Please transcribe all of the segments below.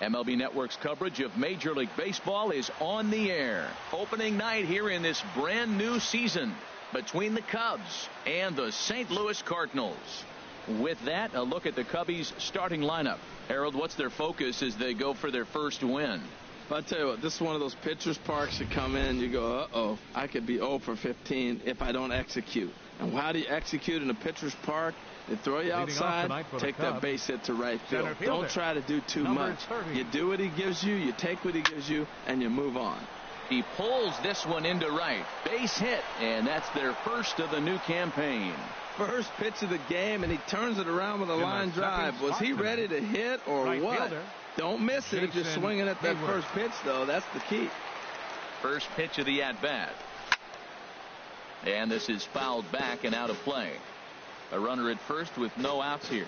MLB Network's coverage of Major League Baseball is on the air. Opening night here in this brand new season between the Cubs and the St. Louis Cardinals. With that, a look at the Cubbies' starting lineup. Harold, what's their focus as they go for their first win? I'll tell you what, this is one of those pitcher's parks you come in, you go, uh-oh, I could be 0 for 15 if I don't execute. And how do you execute in a pitcher's park? They throw you outside, take that base hit to right field. Don't try to do too much. 30. You do what he gives you, you take what he gives you, and you move on. He pulls this one into right. Base hit, and that's their first of the new campaign. First pitch of the game, and he turns it around with a line drive. Was he ready to hit or what? Don't miss it if you're swinging at that first pitch, though. That's the key. First pitch of the at-bat. And this is fouled back and out of play. A runner at first with no outs here.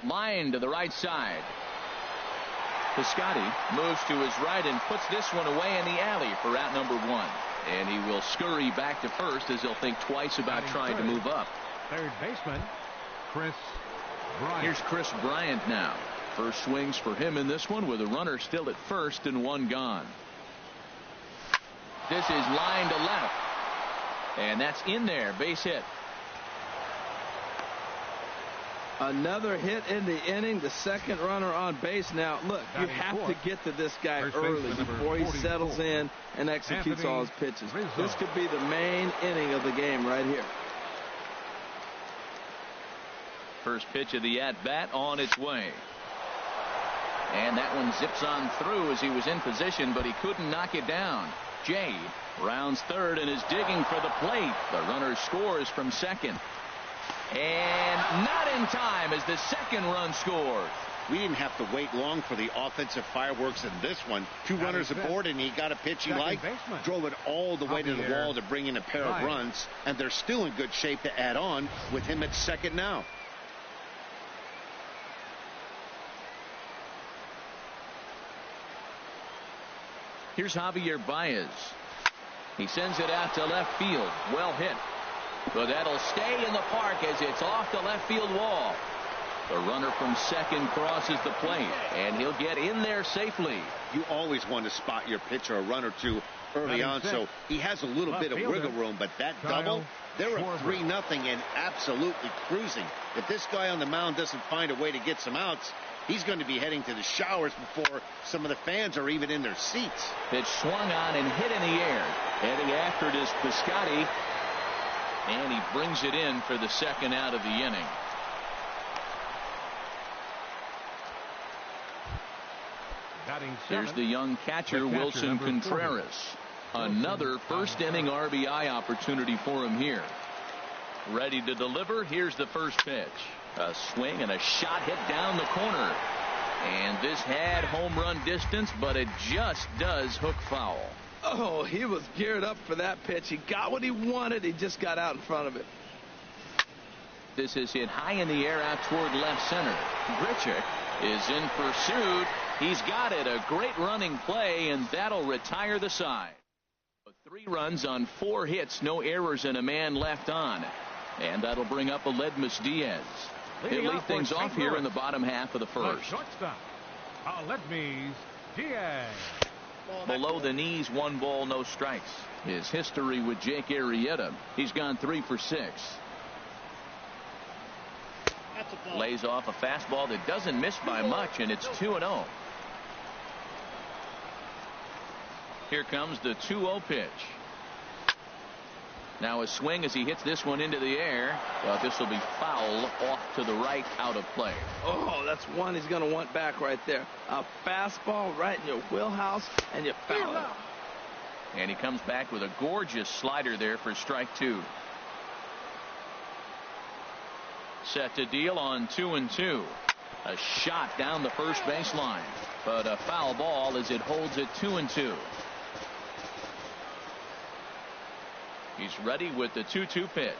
Line to the right side. Piscotty moves to his right and puts this one away in the alley for out number 1. And he will scurry back to first as he'll think twice about trying to move up. Third baseman, Chris Bryant. Here's Chris Bryant now. First swings for him in this one with a runner still at first and 1 gone. This is line to left. And that's in there. Base hit. Another hit in the inning. The second runner on base. Now, look, you have to get to this guy early before he settles in and executes all his pitches. This could be the main inning of the game right here. First pitch of the at-bat on its way. And that one zips on through as he was in position, but he couldn't knock it down. Jay rounds third and is digging for the plate. The runner scores from second. And not in time as the second run scores. We didn't have to wait long for the offensive fireworks in this one. 2 runners aboard, and he got a pitch he liked, drove it all the way to the wall to bring in a pair of runs, and they're still in good shape to add on with him at second now. Here's Javier Baez. He sends it out to left field. Well hit. But that'll stay in the park as it's off the left field wall. The runner from second crosses the plate, and he'll get in there safely. You always want to spot your pitcher a run or two early on, so he has a little bit of wiggle room. But that double, they're up 3-0 and absolutely cruising. If this guy on the mound doesn't find a way to get some outs, he's going to be heading to the showers before some of the fans are even in their seats. Pitch swung on and hit in the air. Heading after it is Piscotty. And he brings it in for the second out of the inning. Here's the young catcher, Wilson Contreras. Another first inning RBI opportunity for him here. Ready to deliver. Here's the first pitch. A swing and a shot hit down the corner. And this had home run distance, but it just does hook foul. Oh, he was geared up for that pitch. He got what he wanted. He just got out in front of it. This is hit high in the air out toward left center. Grichuk is in pursuit. He's got it. A great running play, and that'll retire the side. 3 runs on 4 hits, no errors, and a man left on. And that'll bring up Aledmus Diaz. He'll lead things off here in the bottom half of the first. Shortstop, Aledmus Diaz. Below the knees, 1 ball, no strikes. His history with Jake Arrieta, he's gone 3 for 6. Lays off a fastball that doesn't miss by much, and it's 2-0. Here comes the 2-0 pitch. Now a swing as he hits this one into the air. But this will be foul off to the right, out of play. Oh, that's one he's going to want back right there. A fastball right in your wheelhouse, and you foul it. And he comes back with a gorgeous slider there for strike 2. Set to deal on 2-2. A shot down the first baseline, but a foul ball as it holds it 2-2. He's ready with the 2-2 pitch.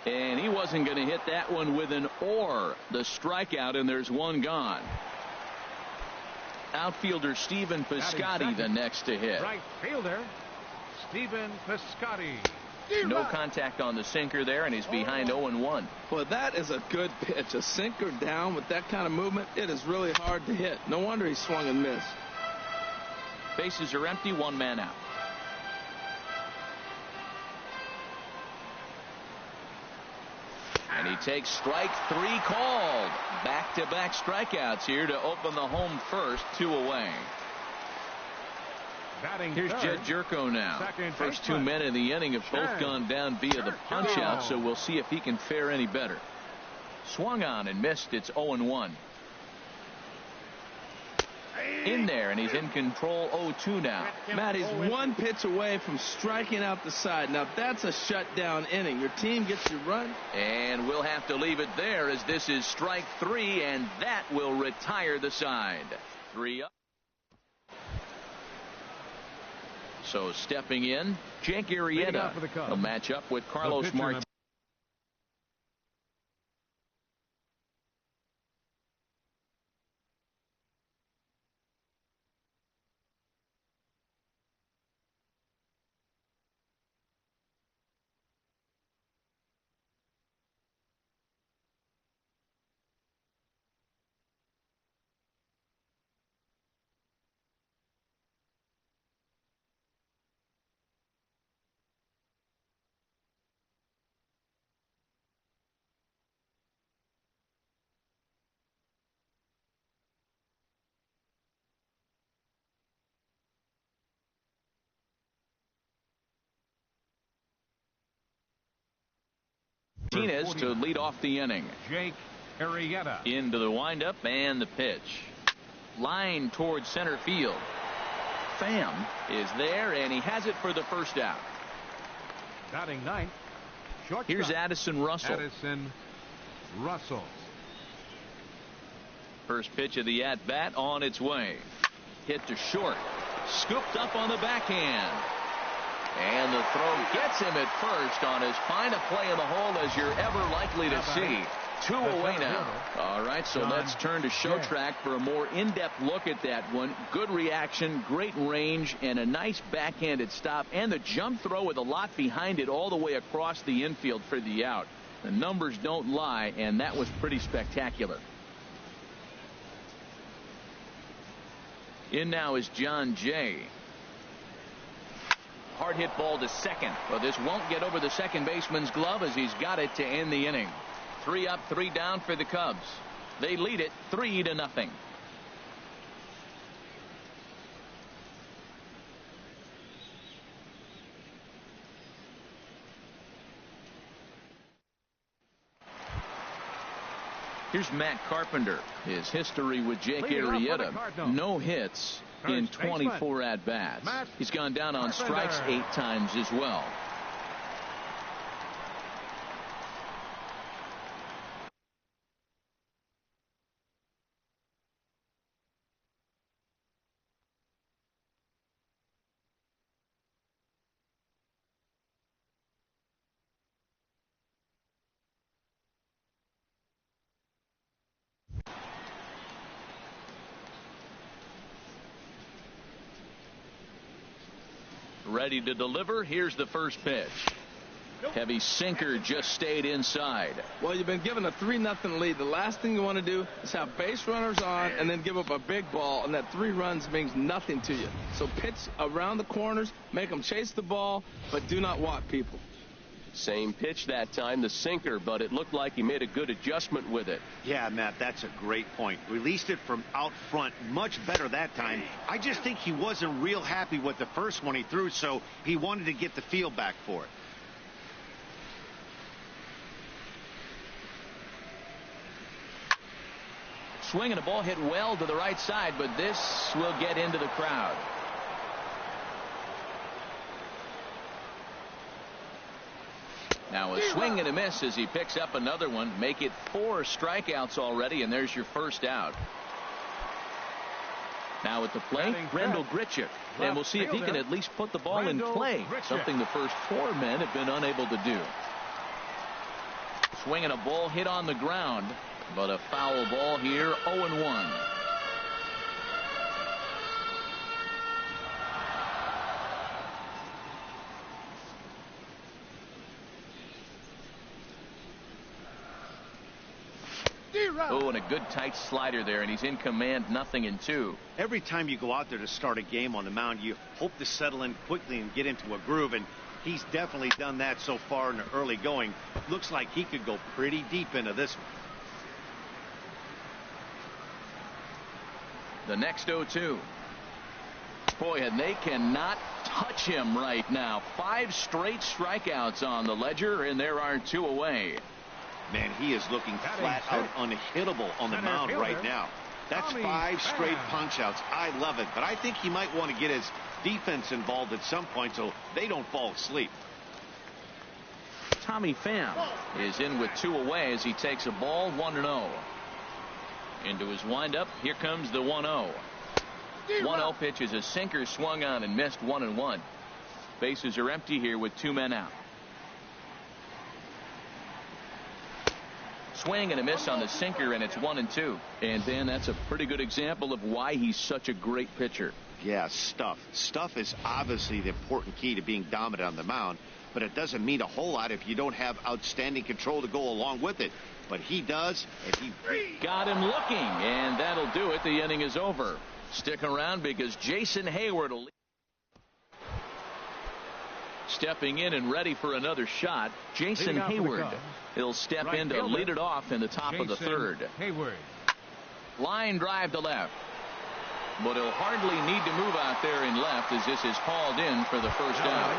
And he wasn't going to hit that one with an or. The strikeout, and there's 1 gone. Outfielder Stephen Piscotty the next to hit. Right fielder Stephen Piscotty. No contact on the sinker there, and he's behind 0-1. Well, that is a good pitch. A sinker down with that kind of movement, it is really hard to hit. No wonder he swung and missed. Bases are empty, one man out. And he takes strike 3 called. Back-to-back strikeouts here to open the home first, 2 away. Here's Jed Jerko now. First 2 men in the inning have both gone down via the punch-out, so we'll see if he can fare any better. Swung on and missed. It's 0-1. In there, and he's in control 0-2 now. Matt, he's 1 pitch away from striking out the side. Now, that's a shutdown inning. Your team gets your run. And we'll have to leave it there as this is strike 3, and that will retire the side. 3 up. So stepping in, Jake Arrieta. He'll match up with Carlos Martinez. Martinez to lead off the inning. Jake Arrieta. Into the windup and the pitch. Line towards center field. Pham is there, and he has it for the first out. Batting ninth. Here's Addison Russell. Addison Russell. First pitch of the at-bat on its way. Hit to short. Scooped up on the backhand. And the throw gets him at first on as fine a play in the hole as you're ever likely to see. 2 away now. All right, so let's turn to show track for a more in-depth look at that one. Good reaction, great range, and a nice backhanded stop. And the jump throw with a lot behind it all the way across the infield for the out. The numbers don't lie, and that was pretty spectacular. In now is John Jay. Hard hit ball to second. Well, this won't get over the second baseman's glove as he's got it to end the inning. 3 up, 3 down for the Cubs. They lead it 3-0. Here's Matt Carpenter. His history with Jake Arrieta. No hits in 24 at-bats. He's gone down on strikes 8 times as well. Ready to deliver. Here's the first pitch. Heavy sinker just stayed inside. Well, you've been given a 3-0 lead. The last thing you want to do is have base runners on and then give up a big ball, and that 3 runs means nothing to you. So pitch around the corners, make them chase the ball, but do not walk people. Same pitch that time, the sinker, but it looked like he made a good adjustment with it. Yeah, Matt, that's a great point. Released it from out front much better that time. I just think he wasn't real happy with the first one he threw, so he wanted to get the feel back for it. Swinging a ball hit well to the right side, but this will get into the crowd. Now a swing and a miss as he picks up another one. Make it 4 strikeouts already, and there's your first out. Now at the plate, Rendell Grichuk. And we'll see if he can at least put the ball in play, something the first 4 men have been unable to do. Swinging a ball hit on the ground, but a foul ball here, 0-1. Oh, and a good tight slider there, and he's in command, 0-2. Every time you go out there to start a game on the mound, you hope to settle in quickly and get into a groove, and he's definitely done that so far in the early going. Looks like he could go pretty deep into this one. The next 0-2. Boy, and they cannot touch him right now. 5 straight strikeouts on the ledger, and there are 2 away. Man, he is looking flat out unhittable on the mound right now. That's 5 straight punch-outs. I love it, but I think he might want to get his defense involved at some point so they don't fall asleep. Tommy Pham is in with 2 away as he takes a ball, 1-0. Into his windup, here comes the 1-0. 1-0 pitch is a sinker, swung on and missed, 1-1. Bases are empty here with 2 men out. Swing and a miss on the sinker, and it's 1-2. And Dan, that's a pretty good example of why he's such a great pitcher. Yeah, stuff. Stuff is obviously the important key to being dominant on the mound, but it doesn't mean a whole lot if you don't have outstanding control to go along with it. But he does, and he got him looking, and that'll do it. The inning is over. Stick around because Jason Hayward will stepping in and ready for another shot. Jason Hayward. He'll step in to lead it off in the top of the third. Hayward. Line drive to left. But he'll hardly need to move out there in left as this is hauled in for the first out.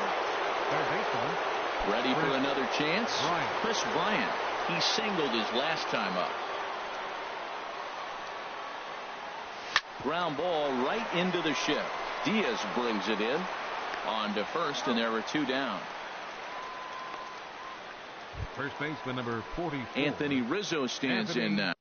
Ready for another chance? Chris Bryant. He singled his last time up. Ground ball right into the shift. Diaz brings it in. On to first, and there were 2 down. First baseman number 44. Anthony Rizzo stands in now.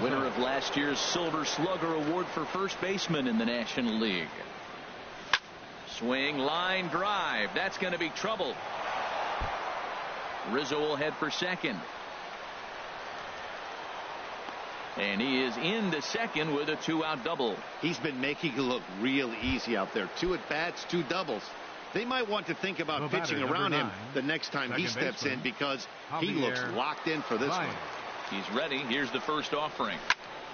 Winner of last year's Silver Slugger Award for first baseman in the National League. Swing, line drive. That's going to be trouble. Rizzo will head for second. And he is into second with a 2-out double. He's been making it look real easy out there. 2 at-bats, 2 doubles. They might want to think about pitching around him the next time he steps in because he looks locked in for this one. He's ready. Here's the first offering.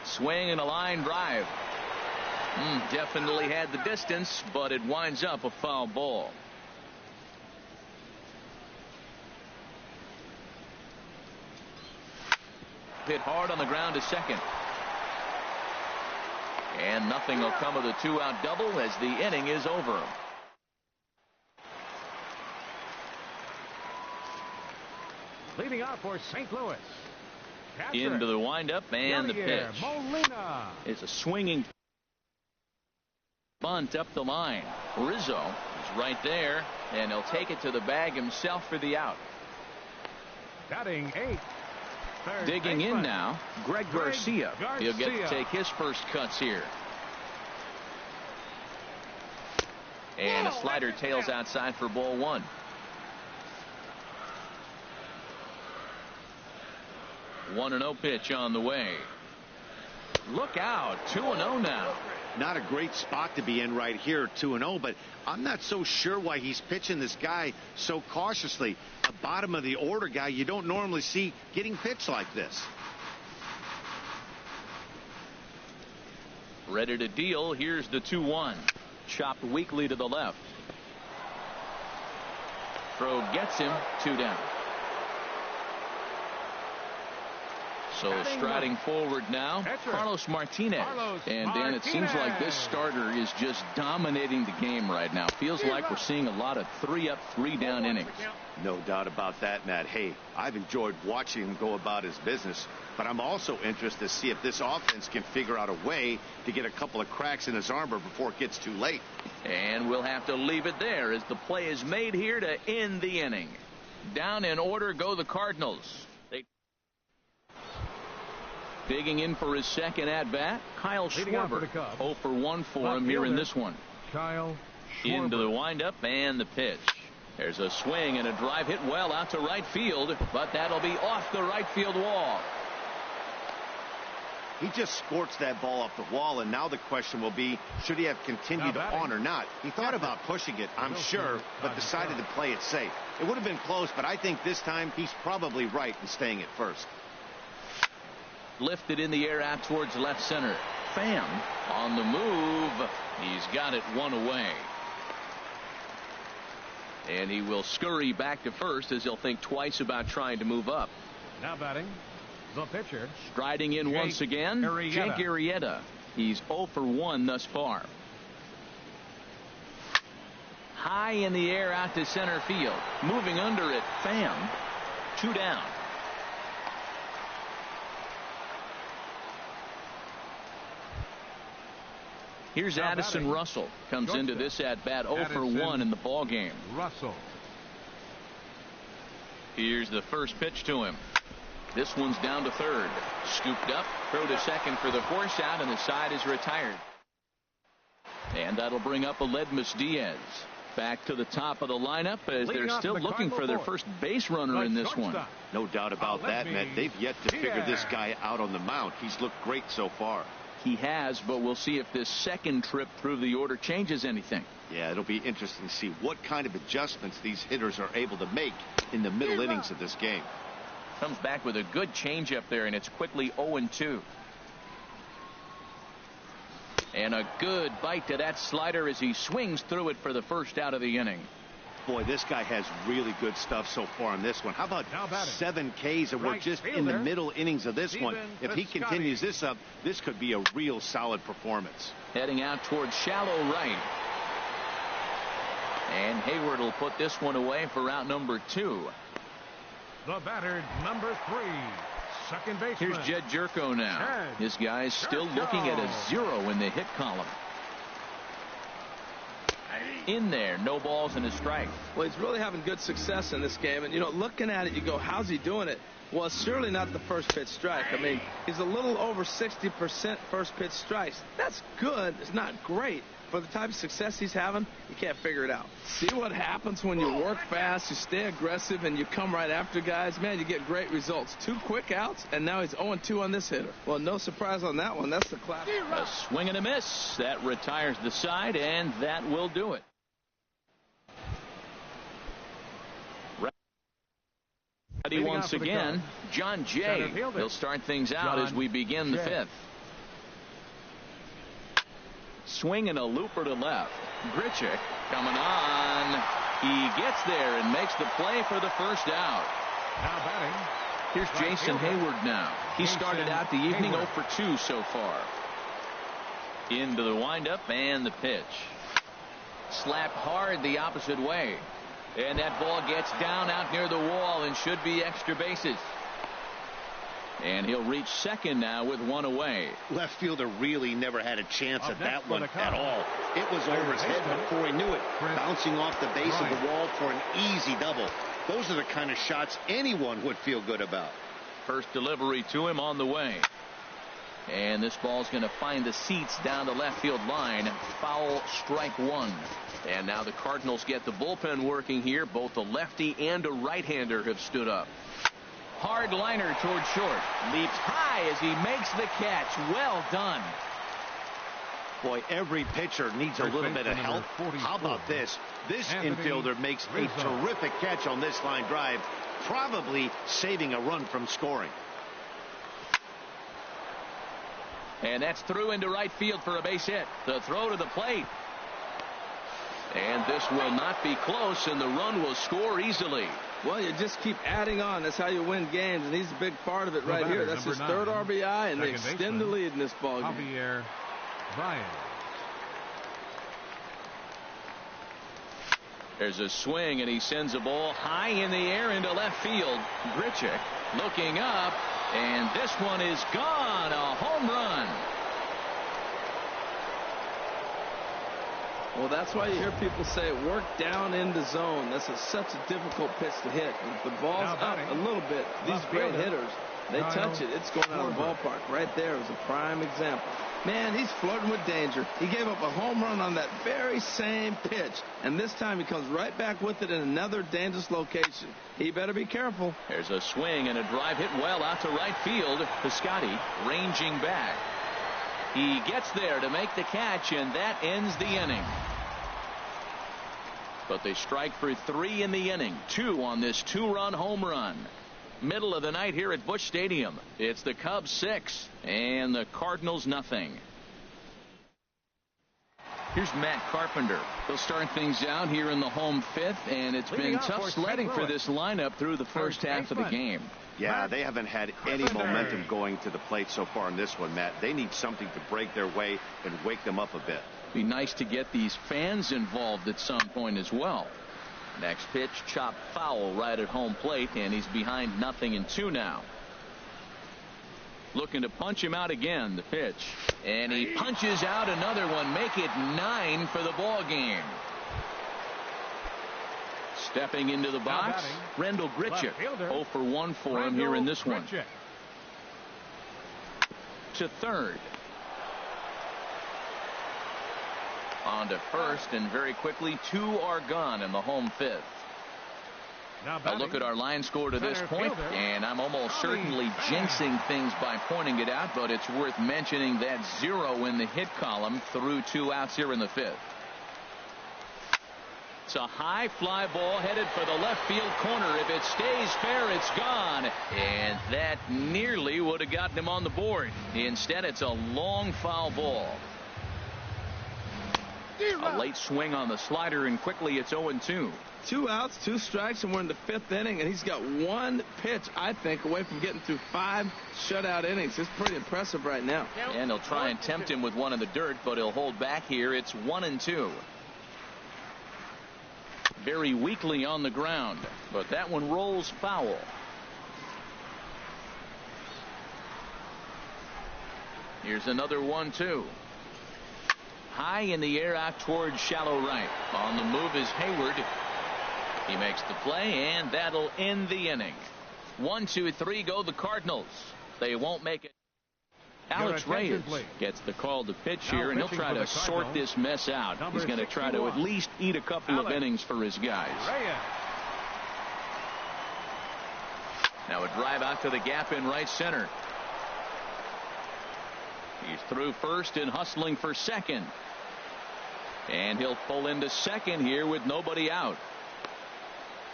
Swing and a line drive. Definitely had the distance, but it winds up a foul ball. Hit hard on the ground to second. And nothing will come of the 2-out double as the inning is over. Leading off for St. Louis. Into the windup and the pitch. Molina. It's a swinging bunt up the line. Rizzo is right there, and he'll take it to the bag himself for the out. Batting 8. Digging in now, Greg Garcia. He'll get to take his first cuts here. And a slider tails outside for ball 1. One 1-0 pitch on the way. Look out, 2-0 now. Not a great spot to be in right here, 2-0, but I'm not so sure why he's pitching this guy so cautiously. A bottom of the order guy you don't normally see getting pitched like this. Ready to deal. Here's the 2-1. Chopped weakly to the left. Throw gets him, 2 down. So striding forward now, Carlos Martinez. And Dan, it seems like this starter is just dominating the game right now. Feels like we're seeing a lot of 3-up, 3-down innings. No doubt about that, Matt. Hey, I've enjoyed watching him go about his business, but I'm also interested to see if this offense can figure out a way to get a couple of cracks in his armor before it gets too late. And we'll have to leave it there as the play is made here to end the inning. Down in order go the Cardinals. Digging in for his second at-bat, Kyle Schwarber. 0 for 1 for him here in this one. Kyle Schwarber. Into the windup and the pitch. There's a swing and a drive hit well out to right field, but that'll be off the right field wall. He just scorched that ball off the wall, and now the question will be, should he have continued on or not? He thought about pushing it, I'm sure, but decided to play it safe. It would have been close, but I think this time he's probably right in staying at first. Lifted in the air out towards left center. Pham on the move. He's got it one away. And he will scurry back to first as he'll think twice about trying to move up. Now batting, the pitcher. Striding in once again, Jake Arrieta. He's 0 for 1 thus far. High in the air out to center field. Moving under it, Pham. 2 down. Here's Addison Russell. Comes into this at-bat 0 for 1 in the ball game. Russell. Here's the first pitch to him. This one's down to third. Scooped up, throw to second for the force out, and the side is retired. And that'll bring up Aledmus Diaz. Back to the top of the lineup as they're still looking for their first base runner in this one. No doubt about that, Matt. They've yet to figure this guy out on the mound. He's looked great so far. He has, but we'll see if this second trip through the order changes anything. Yeah, it'll be interesting to see what kind of adjustments these hitters are able to make in the middle innings of this game. Comes back with a good changeup there, and it's quickly 0-2. And a good bite to that slider as he swings through it for the first out of the inning. Boy, this guy has really good stuff so far on this one. How about 7 Ks, and we're just in the middle innings of this one. If he continues this up, this could be a real solid performance. Heading out towards shallow right. And Hayward will put this one away for out number 2. The batter, number 3, second baseman. Here's Jed Jerko now. His guy's still looking at a 0 in the hit column. In there, no balls and a strike. Well, he's really having good success in this game, and looking at it, you go, how's he doing it? Well, it's surely not the first pitch strike. I mean, he's a little over 60% first pitch strikes. That's good. It's not great. For the type of success he's having, you can't figure it out. See what happens when you work fast, you stay aggressive, and you come right after guys. Man, you get great results. 2 quick outs, and now he's 0-2 on this hitter. Well, no surprise on that one. That's the clap. A swing and a miss. That retires the side, and that will do it. Ready once again, John Jay. He'll start things out as we begin the 5th. Swing and a looper to left. Grichuk coming on. He gets there and makes the play for the first out. Now batting. Here's Jason Hayward now. He started out the evening 0 for 2 so far. Into the windup and the pitch. Slapped hard the opposite way. And that ball gets down out near the wall and should be extra bases. And he'll reach second now with 1 away. Left fielder really never had a chance at that one at all. It was over his head before he knew it. Bouncing off the base of the wall for an easy double. Those are the kind of shots anyone would feel good about. First delivery to him on the way. And this ball's going to find the seats down the left field line. Foul, strike 1. And now the Cardinals get the bullpen working here. Both a lefty and a right-hander have stood up. Hard liner towards short. Leaps high as he makes the catch. Well done. Boy, every pitcher needs a little bit of help. How about this? This infielder makes a terrific catch on this line drive, probably saving a run from scoring. And that's through into right field for a base hit. The throw to the plate. And this will not be close, and the run will score easily. Well, you just keep adding on. That's how you win games, and he's a big part of it right here. That's his third RBI, and they extend the lead in this ball game. Javier Baez. There's a swing, and he sends a ball high in the air into left field. Grichuk looking up, and this one is gone. A home run. Well, that's why you hear people say work down in the zone. That's such a difficult pitch to hit. If the ball's up a little bit, these great hitters, they touch it, it's going out of the ballpark. Right there is a prime example. Man, he's flirting with danger. He gave up a home run on that very same pitch, and this time he comes right back with it in another dangerous location. He better be careful. There's a swing and a drive hit well out to right field. Piscotty ranging back. He gets there to make the catch, and that ends the inning. But they strike for 3 in the inning, 2 on this 2-run home run. Middle of the night here at Busch Stadium. It's the Cubs 6 and the Cardinals nothing. Here's Matt Carpenter. He'll start things out here in the home 5th, and it's been tough sledding for this lineup through the first half of the game. Yeah, they haven't had any momentum going to the plate so far in this one, Matt. They need something to break their way and wake them up a bit. Be nice to get these fans involved at some point as well. Next pitch, chopped foul right at home plate, and he's behind 0-2 now. Looking to punch him out again, the pitch. And he punches out another one, make it 9 for the ball game. Stepping into the box, Rendell Grichuk. 0 for 1 for him here in this one. To third. On to first, and very quickly 2 are gone in the home 5th. A look at our line score to this point, and I'm almost certainly jinxing things by pointing it out, but it's worth mentioning that 0 in the hit column through 2 outs here in the 5th. It's a high fly ball headed for the left field corner. If it stays fair, it's gone. And that nearly would have gotten him on the board. Instead, it's a long foul ball. A late swing on the slider, and quickly it's 0-2. 2 outs, 2 strikes, and we're in the 5th inning, and he's got 1 pitch, I think, away from getting through 5 shutout innings. It's pretty impressive right now. And they'll try and tempt him with one in the dirt, but he'll hold back here. It's 1-2. Very weakly on the ground, but that one rolls foul. Here's another 1-2. High in the air out towards shallow right. On the move is Hayward. He makes the play, and that'll end the inning. 1, 2, 3 go the Cardinals. They won't make it. Alex Reyes gets the call to pitch here, and he'll try to sort this mess out. He's going to try to at least eat a couple of innings for his guys. Now a drive out to the gap in right center. He's through first and hustling for second. And he'll pull into second here with nobody out.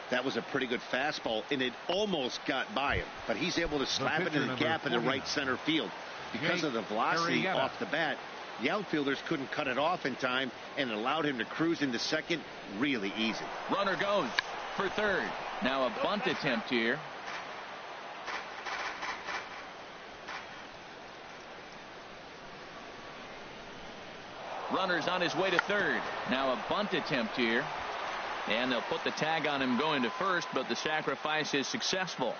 That was a pretty good fastball, and it almost got by him. But he's able to slap it in the gap in the right center field. Because of the velocity off the bat, the outfielders couldn't cut it off in time, and it allowed him to cruise into second really easy. Runner goes for third. Now a bunt attempt here. Runner's on his way to third. Now a bunt attempt here. And they'll put the tag on him going to first, but the sacrifice is successful.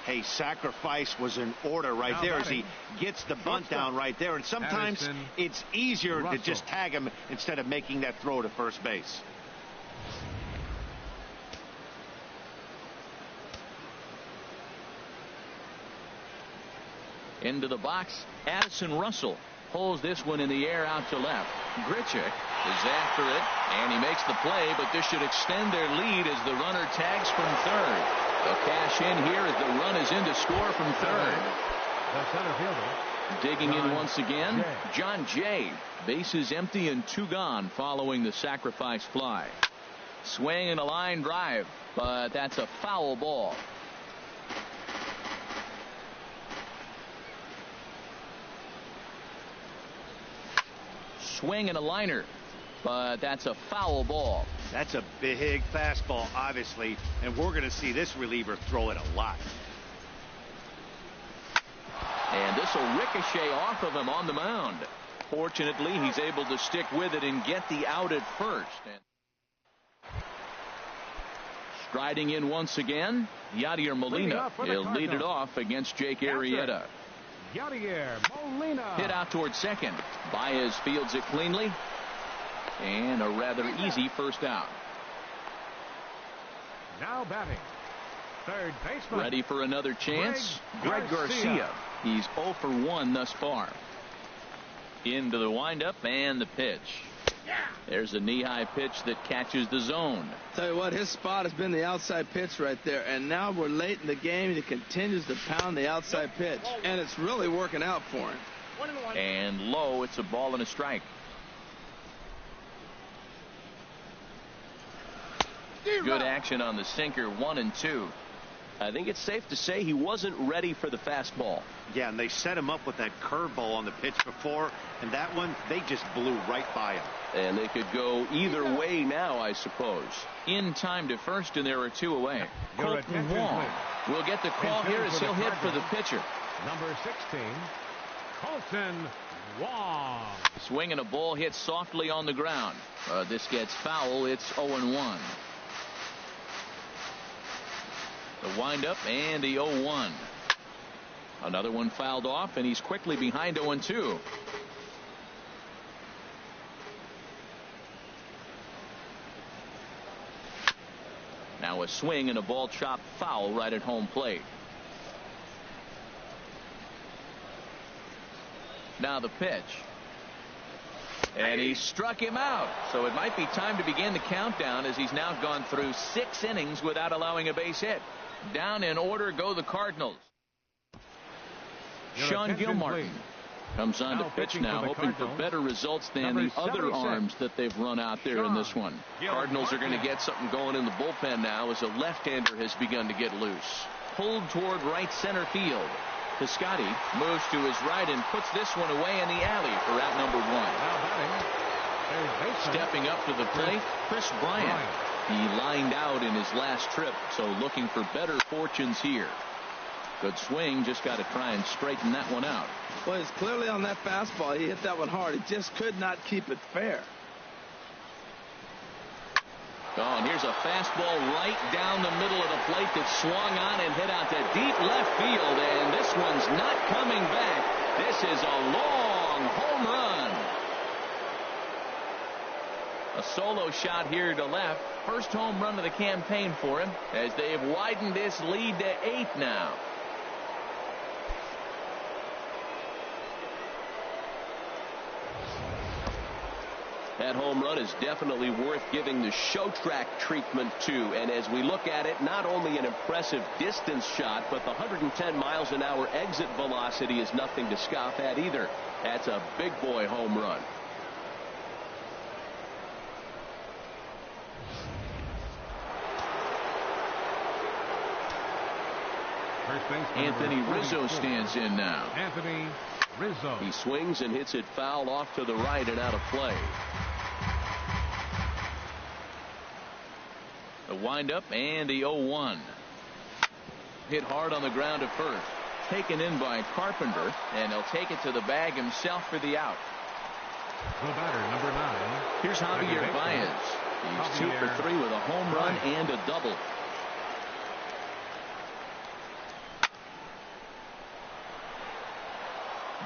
Hey, sacrifice was in order right there as he gets the bunt down right there. And sometimes it's easier to just tag him instead of making that throw to first base. Into the box, Addison Russell pulls this one in the air out to left. Grichuk is after it, and he makes the play, but this should extend their lead as the runner tags from third. They'll cash in here as the run is in to score from third. The center fielder. Digging in once again, John Jay. Bases empty and 2 gone following the sacrifice fly. Swing and a line drive, but that's a foul ball. swing and a liner, but that's a foul ball. That's a big fastball, obviously, and we're going to see this reliever throw it a lot. And this will ricochet off of him on the mound. Fortunately, he's able to stick with it and get the out at first. And striding in once again, Yadier Molina. He'll lead it off against Jake Arrieta. Yadier Molina. Hit out towards second. Baez fields it cleanly. And a rather easy first out. Now batting, third baseman. Ready for another chance? Greg Garcia. He's 0 for 1 thus far. Into the windup and the pitch. There's a knee-high pitch that catches the zone. Tell you what, his spot has been the outside pitch right there, and now we're late in the game. He continues to pound the outside pitch, and it's really working out for him. And low, it's a ball and a strike. Good action on the sinker, 1-2. I think it's safe to say he wasn't ready for the fastball. Yeah, and they set him up with that curveball on the pitch before, and that one, they just blew right by him. And they could go either way now, I suppose. In time to first, and there are 2 away. Colton Wong will get the call here as he'll hit for the pitcher. Number 16, Colton Wong. Swinging a ball hit softly on the ground. This gets foul. It's 0-1. The windup and the 0-1. Another one fouled off, and he's quickly behind 0-2. Now a swing and a ball chopped foul right at home plate. Now the pitch. And he struck him out. So it might be time to begin the countdown, as he's now gone through 6 innings without allowing a base hit. Down in order go the Cardinals. Sean Gilmartin comes on to pitch now, hoping for better results than the other arms that they've run out there in this one. Cardinals are going to get something going in the bullpen now, as a left-hander has begun to get loose. Pulled toward right center field. Piscotty moves to his right and puts this one away in the alley for out number 1. Stepping up to the plate, Chris Bryant. He lined out in his last trip, so looking for better fortunes here. Good swing, just got to try and straighten that one out. Well, he's clearly on that fastball. He hit that one hard. He just could not keep it fair. Oh, and here's a fastball right down the middle of the plate that swung on and hit out to deep left field, and this one's not coming back. This is a long home run. A solo shot here to left. First home run of the campaign for him, as they've widened this lead to 8 now. That home run is definitely worth giving the show track treatment to. And as we look at it, not only an impressive distance shot, but the 110 miles an hour exit velocity is nothing to scoff at either. That's a big boy home run. Anthony Rizzo stands in now. Anthony Rizzo. He swings and hits it foul off to the right and out of play. The windup and the 0-1. Hit hard on the ground at first. Taken in by Carpenter, and he'll take it to the bag himself for the out. The batter, number 9. Here's Javier Baez. He's 2 for 3 with a home run and a double.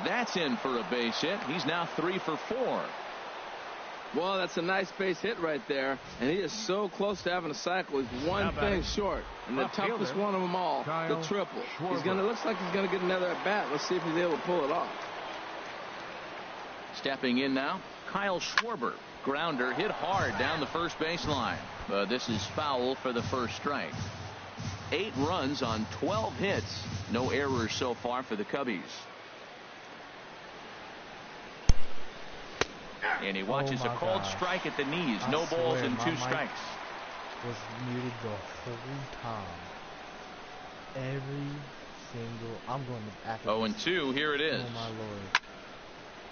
That's in for a base hit. He's now 3 for 4. Well, that's a nice base hit right there, and he is so close to having a cycle. He's one thing short, and the toughest one of them all, the triple. Looks like he's gonna get another at bat. Let's see if he's able to pull it off. Stepping in now, Kyle Schwarber. Grounder hit hard down the first baseline. This is foul for the first strike. 8 runs on 12 hits. No errors so far for the Cubbies. And he watches a called strike at the knees. No balls and 2 strikes. Was muted the whole time. Every single. I'm going to act. 0-2. Here it is. Oh my lord.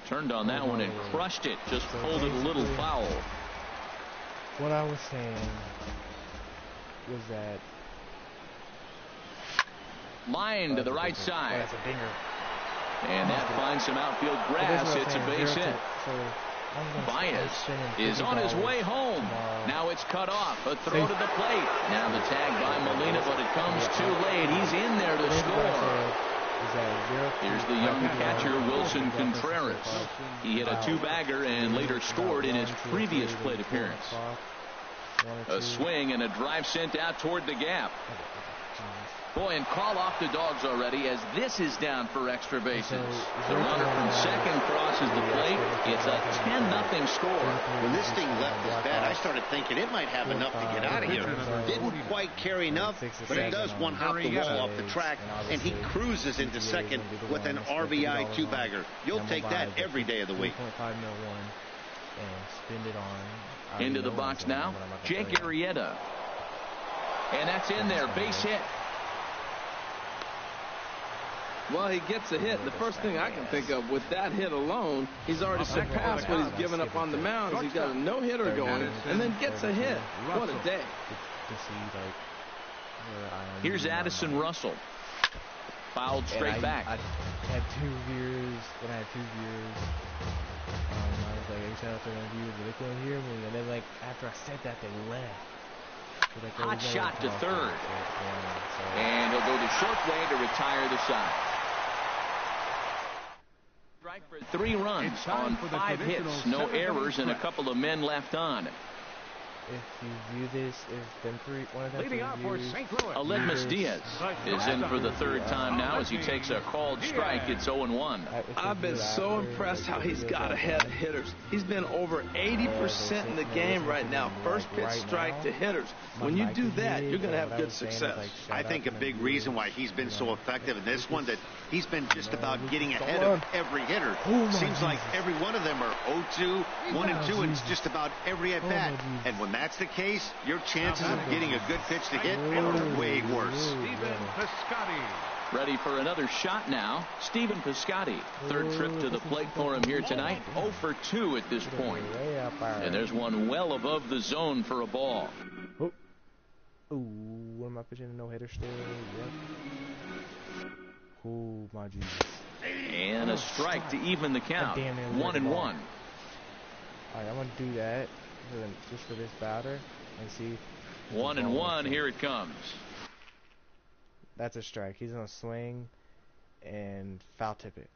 Turned on that one and crushed it. Just pulled it a little foul. What I was saying was that line to the right side. That's a dinger. And that finds some outfield grass. It's a base hit. Baez is on his way home. Now it's cut off. A throw to the plate. Now the tag by Molina, but it comes too late. He's in there to score. Here's the young catcher, Wilson Contreras. He hit a two-bagger and later scored in his previous plate appearance. A swing and a drive sent out toward the gap. Boy, and call off the dogs already as this is down for extra bases. The runner from second crosses the plate. It's a 10-0 score. When this thing left his bat, I started thinking it might have enough to get out of here. Didn't quite carry enough, but it does one hop the wall off the track, and he cruises into second with an RBI two-bagger. You'll take that every day of the week. Into the box now, Jake Arrieta. And that's in there, base hit. Well, he gets a hit. The first thing I can think of with that hit alone, he's already surpassed what he's given up on the mound. He's got a no-hitter going and then gets a hit. What a day. Here's Addison Russell. Fouled straight back. I had 2 viewers. When I had 2 viewers, I was like, shout out to my viewers, but they couldn't hear me. And then, like, after I said that, they left. Hot shot to third. And he'll go the short way to retire the side. Strike for 3 runs on 5 hits, no errors, and a couple of men left on. If you view this, one of them leading off for St. Louis, Aledmus Diaz is in for the 3rd time now as he takes a called strike. It's 0-1. I've been so impressed how he's got ahead of hitters. He's been over 80% in the game right now. First pitch strike to hitters. When you do that, you're going to have good success. I think a big reason why he's been so effective in this one, that he's been just about getting ahead of every hitter. Seems like every one of them are 0-2, 1-2, and it's just about every at bat. And when that's the case, your chances of getting a good pitch to hit are way worse. Stephen Piscotty. Ready for another shot now. Stephen Piscotty. 3rd trip to the plate for him here tonight. 0 for 2 at this point. And there's one well above the zone for a ball. Ooh, what am I pitching? No-hitter still? Yep. Oh, my Jesus. And a strike to even the count. 1-1. Alright, I'm going to do that just for this batter and see. 1-1, here it comes. That's a strike. He's going to swing and foul tip it.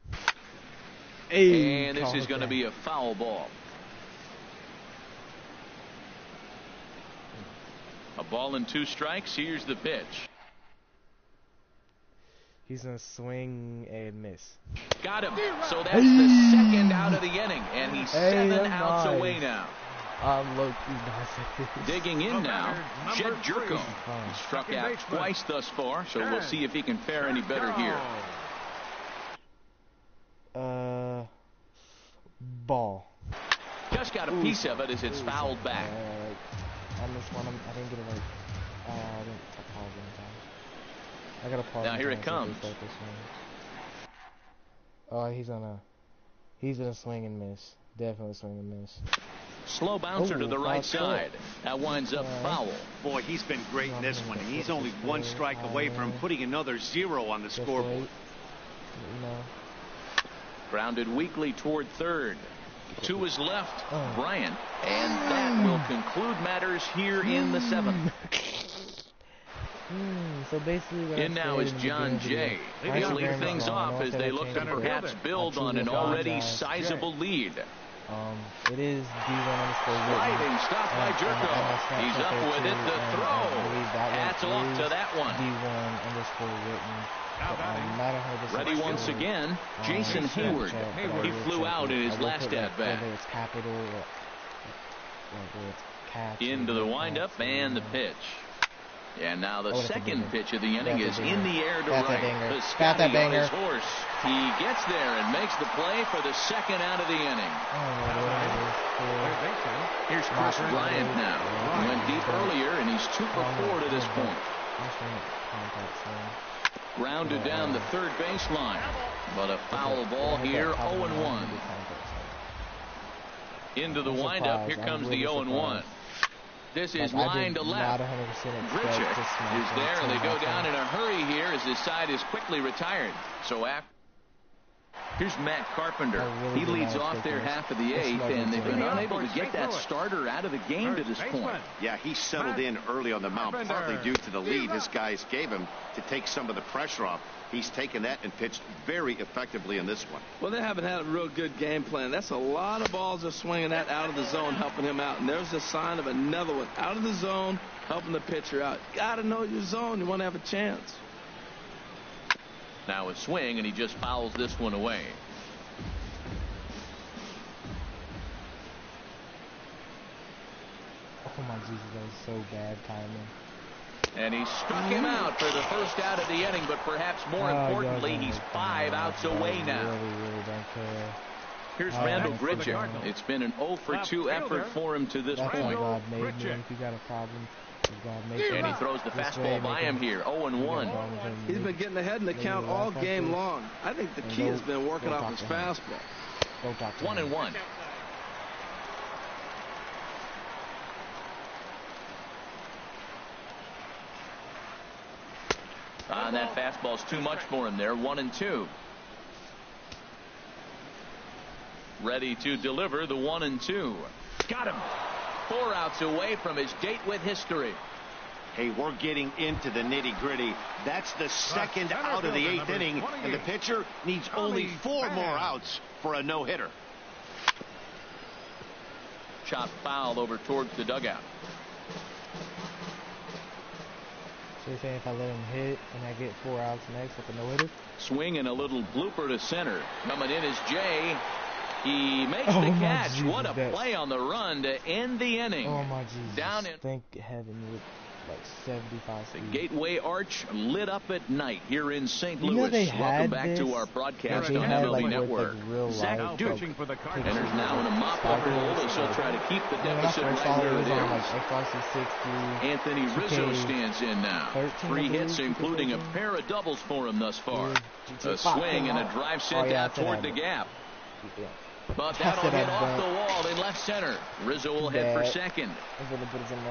And this is going to be a foul ball. A ball and 2 strikes. Here's the pitch. He's going to swing and miss. Got him. So that's the 2nd out of the inning. And he's 7 outs away now. Digging in now, Jed Jerko. He struck out twice thus far, so we'll see if he can fare any better here. Ball. Just got a piece of it as it's fouled back. On this one, I didn't get it right. I didn't pause anytime. I got to pause. Now here it comes. Oh, he's gonna swing and miss. Definitely swing and miss. Slow bouncer to the right side. That winds up foul. Boy, he's been great in this one, and he's only 1 strike away from putting another 0 on the scoreboard. Grounded weakly toward third. To his left, Bryant. And that will conclude matters here in the 7th. So basically in now is John Jay. He'll lead things off as they look to perhaps build on an already sizable lead. It is D1 sliding stop by Jerko. He's up with it. The throw. Hats off to that one. D1_Whitney. Ready once again, Jason Hayward. He flew out in his last at-bat. Into the windup and the pitch. And now the 2nd pitch of the inning is in the air to right. Piscotty on his horse. He gets there and makes the play for the 2nd out of the inning. Here's Chris Bryant now. He went deep earlier, and he's 2 for 4 to this point. Grounded down the 3rd baseline. But a foul ball here, 0-1. Into the windup. Here comes the 0-1. This is line to left. Grichuk is there, and they go down in a hurry here as his side is quickly retired. So after. Here's Matt Carpenter. He leads off their half of the eighth, and they've been unable to get that starter out of the game to this point. Yeah, he settled in early on the mound, partly due to the lead his guys gave him to take some of the pressure off. He's taken that and pitched very effectively in this one. Well, they haven't had a real good game plan. That's a lot of balls they're swinging at out of the zone, helping him out. And there's a sign of another one out of the zone, helping the pitcher out. You got to know your zone. You want to have a chance. Now a swing, and he just fouls this one away. Oh my Jesus, that was so bad timing. And he struck him out for the first out of the inning, but perhaps more importantly, he's 5 outs away now. Really don't care. Here's Randall Grichuk. It's been an 0 for 2 effort for him to this point. That's why God made me. If you got a problem, God made me. And he throws the fastball by him here, 0-1. He's been getting ahead in the count all game long. I think the key has been working off his fastball. 1-1. And that fastball's too much for him there. 1-2. Ready to deliver the 1-2. Got him. 4 outs away from his date with history. Hey, we're getting into the nitty-gritty. That's the second out of the 8th inning, and the pitcher needs only 4 more outs for a no-hitter. Chop foul over towards the dugout. So you're saying if I let him hit and I get 4 outs next with a no-hitter? Swing and a little blooper to center. Coming in is Jay. He makes the catch. Jesus, what a play on the run to end the inning. Oh my Jesus. Down in. Thank heaven with like 75 The speed. Gateway Arch lit up at night here in St. Louis. Welcome back to our broadcast on MLB Network. Zach Duke enters now in a mop-up role as he'll try to keep the deficit right where it is. Anthony Rizzo stands in now. 3 hits, including a pair of doubles for him thus far. A swing and a drive sent out toward the gap. But that'll hit off the wall in left center. Rizzo will head for second.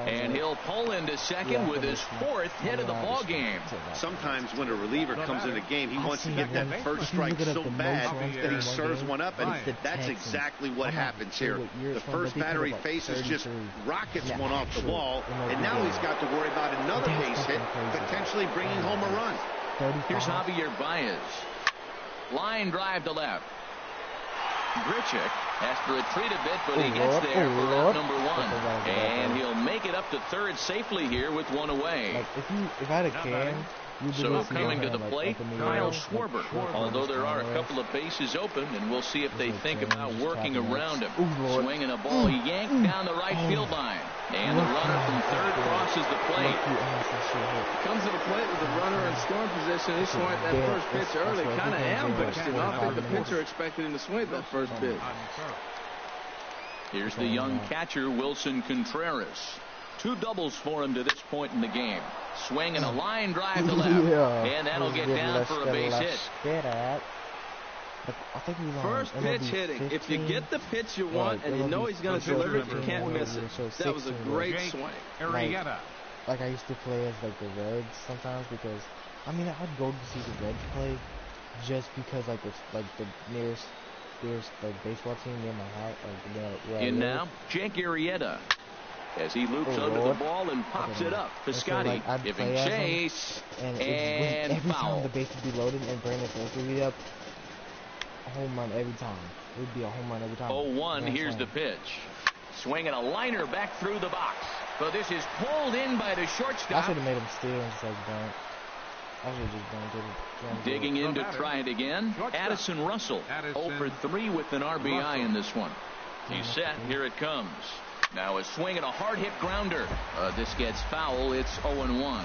And he'll pull into second with his 4th hit of the ball game. Sometimes when a reliever comes in the game, he wants to get that first strike so bad that he serves one up, and that's exactly what happens here. The first batter he faces just rockets one off the wall, and now he's got to worry about another base hit, potentially bringing home a run. Here's Javier Baez. Line drive to left. Grichuk has to retreat a bit, but he gets there for out number 1. And he'll make it up to third safely here with 1 away. Like if I had a can, so coming to the plate, Kyle Schwarber. Although there are a couple of bases open, and we'll see if they think about working around him. Swinging a ball yanked down the right field line. And the runner from third crosses the plate. Comes to the plate with the runner in scoring position. He swung at that first pitch early. Kind of ambushed him. I don't think the pitcher expected him to swing that first pitch. Here's the young catcher, Wilson Contreras. 2 doubles for him to this point in the game. Swing and a line drive to left. And that'll get down for a base hit. First pitch hitting. If you get the pitch you want and you know he's going to deliver it, you can't miss it. That was a great swing. Like I used to play as like the Reds sometimes because I mean I'd go to see the Reds play just because like it's like the nearest like baseball team near my house. Like, in now, Jake Arrieta. As he loops under the ball and pops it up. Piscotty giving chase and every foul. time the base would be loaded and Brandon Phillips would be up, a home run every time. It would be a home run every time. 0-1, here's the pitch. Swinging a liner back through the box. So this is pulled in by the shortstop. I should have made him steal and just like bunt. I should have just bunted. Digging in to try it again. Addison Russell 0 for 3 with an RBI in this one. He's set. Here it comes. Now a swing and a hard hit grounder. This gets foul. It's 0-1.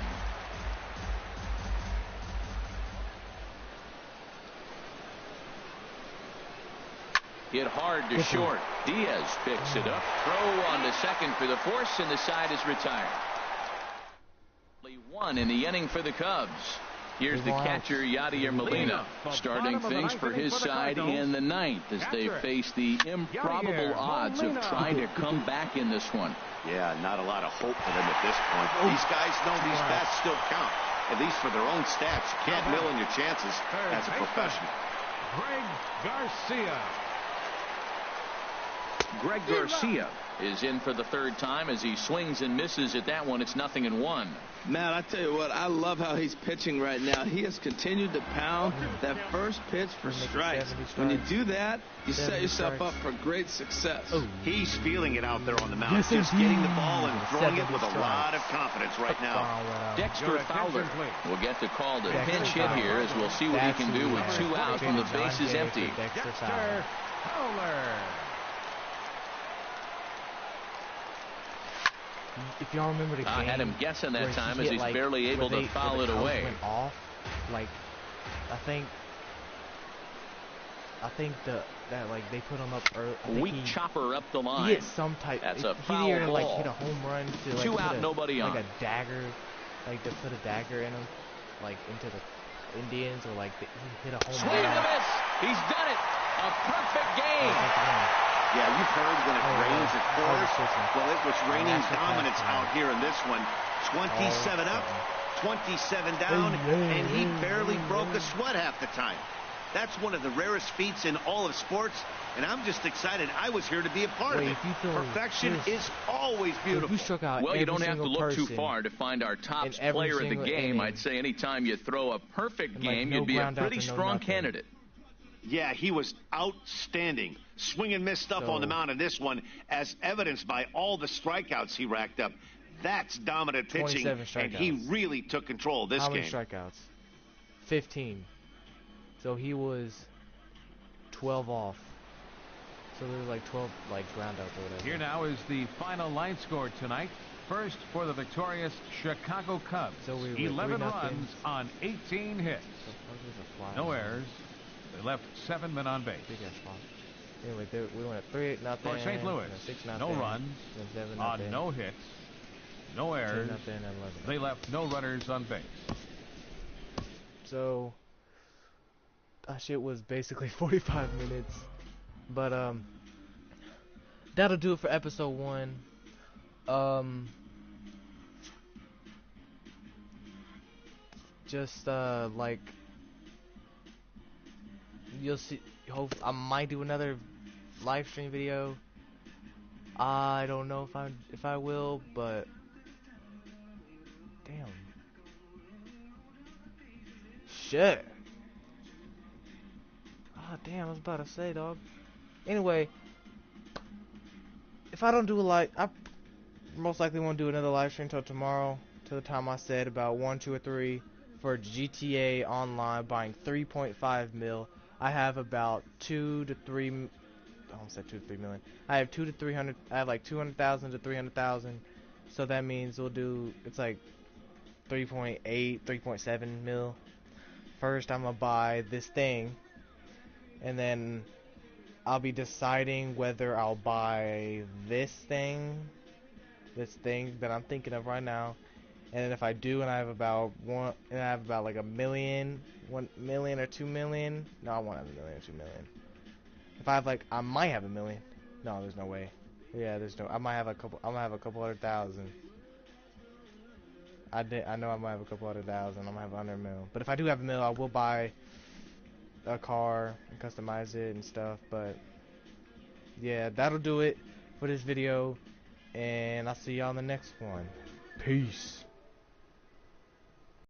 Hit hard to short. Diaz picks it up. Throw on to second for the force, and the side is retired. Only 1 in the inning for the Cubs. Here's the catcher, Yadier Molina, starting things for his side in the ninth as they face the improbable odds of trying to come back in this one. Yeah, not a lot of hope for them at this point. These guys know these bats still count, at least for their own stats. You can't mill in your chances as a professional. Greg Garcia is in for the third time as he swings and misses at that one. It's 0-1. Man, I tell you what, I love how he's pitching right now. He has continued to pound that first pitch for strikes. When you do that, you set yourself up for great success. He's feeling it out there on the mound. Just getting the ball and throwing it with a lot of confidence right now. Dexter Fowler will get the call to pinch hit here as we'll see what he can do with 2 outs when the base is empty. Dexter Fowler. If y'all remember the game, I had him guessing that time as he's barely able to foul it away. Went off, like I think that they put him up early. Weak chopper up the line. He hit some type. That's a foul he either ball. hit a home run to 2 out, nobody on. Like a dagger, like to put a dagger in him, like into the Indians, or like he hit a home run. Swing and a miss. He's done it. A perfect game. Yeah, you've heard when it rains, it pours. Well, it was raining dominance out here in this one. 27 up, 27 down, and he barely broke a sweat half the time. That's one of the rarest feats in all of sports, and I'm just excited I was here to be a part of it. Perfection is always beautiful. Well, you don't have to look too far to find our top player of the game. I'd say anytime you throw a perfect game, you'd be a pretty strong candidate. Yeah, he was outstanding. Swing and miss stuff on the mound in this one, as evidenced by all the strikeouts he racked up. That's dominant pitching, and he really took control of this game. How many strikeouts? 15. So he was 12 off. So there was like 12 ground outs or whatever. Here now is the final line score tonight. First for the victorious Chicago Cubs. So 11 runs on 18 hits. No errors. They left 7 men on base. Anyway, we went at 3-0. For St. Louis, 6-0. no runs on no hits, no errors. They left no runners on base. So that shit was basically 45 minutes. But that'll do it for episode 1. Just you'll see. I might do another live stream video. I don't know if I will, but damn, shit. Damn, I was about to say, dog. Anyway, if I don't do I most likely won't do another live stream until tomorrow, to the time I said, about 1, 2, or 3 for GTA Online, buying 3.5 mil. I have about 2 to 3. I almost said 2 to 3 million. I have 2 to 300. I have like 200,000 to 300,000. So that means we'll do. It's like 3.8, 3.7 mil. First, I'm gonna buy this thing, and then I'll be deciding whether I'll buy this thing that I'm thinking of right now. And then if I do, and I have about like $1 million, 1 million or 2 million. No, I won't have $1 million or 2 million. If I have I might have $1 million. No, there's no way. Yeah, there's no. I might have a couple. I'm gonna have a couple $100,000. I know I might have a couple $100,000. I'm gonna have 100 mil. But if I do have $1 million, I will buy a car and customize it and stuff. But yeah, that'll do it for this video. And I'll see y'all in the next one. Peace.